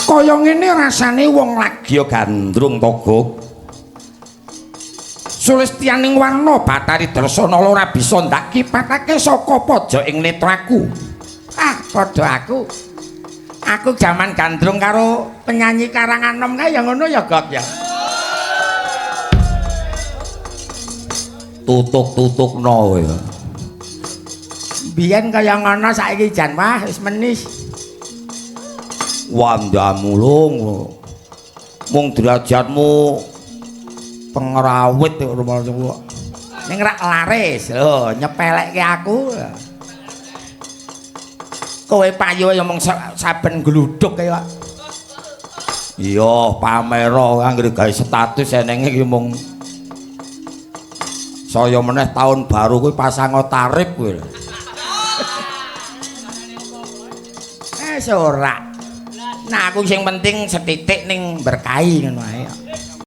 Kaya ngene rasane wong lagi gandrung togok. Sulistyaning warna Bathari Drasanala ora bisa ndak kipatake saka pojok ing netraku. Ah, padha aku. Aku jaman gandrung karo penyanyi karangan enom kae ya ngono ya, Gok ya. Tutuk-tutukno ya. Biyen kaya ngono saiki jan wah wis menis. Wandamu lung. Mung derajatmu pengrawit rumah semua. Ning rak laris lho nyepelekke aku. Kowe payu ya mung saben gluduk kaya. Iya, pamero anggere gawe status enenge iki mung saya meneh tahun baru kuwi pasang tarif kuwi. Ora. Nah aku sing penting setitik ning berkahi ngono ae.